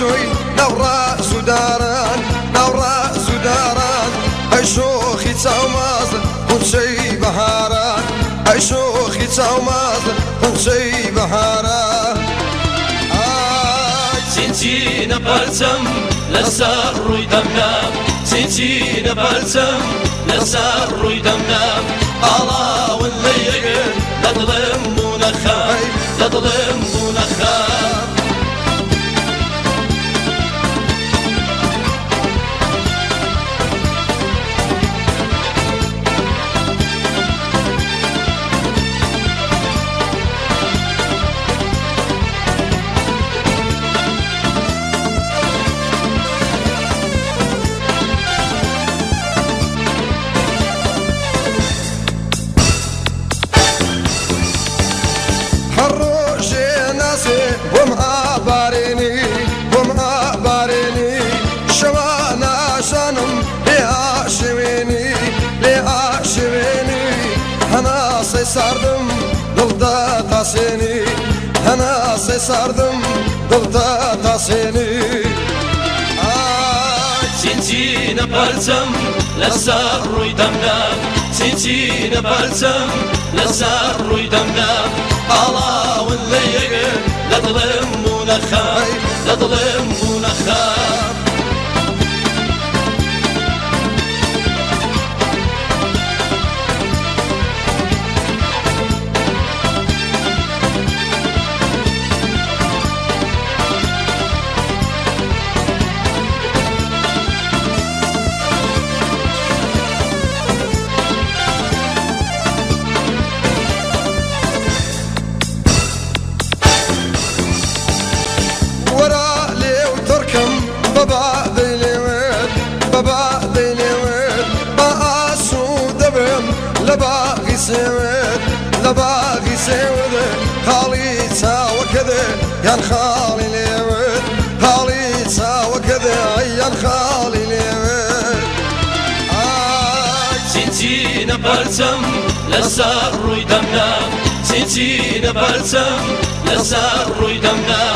چۆی نەوڕە زوداران نەوڕە زوداران ئەی شۆخی چاوماز قونچەی بەهاران ئەی شۆخی چاوماز قونچەی بەهاران چینچینە پەرچەم لەسەر ڕووی دەمدا چینچینە پەرچەم لەسەر ڕووی دەمدا ئاڵاون لە یەکر لە دڵم بوونە خام لە دڵم بوونە خام sardım dılda ta seni Henase sardım dılda ta seni چینچینە پەرچەم لەسەر ڕووی دەمدا چینچینە پەرچەم لەسەر ڕووی دەمدا ئاڵاون لە یەکر لە دڵم بوونە خام لە دڵم بوونە خام لباغي سود خالي ساوى كذا يان خالي ليود خالي ساوى كذا يان خالي ليود چینچینە پەرچەم لەسەر ڕووی دەمدا چینچینە پەرچەم لەسەر ڕووی دەمدا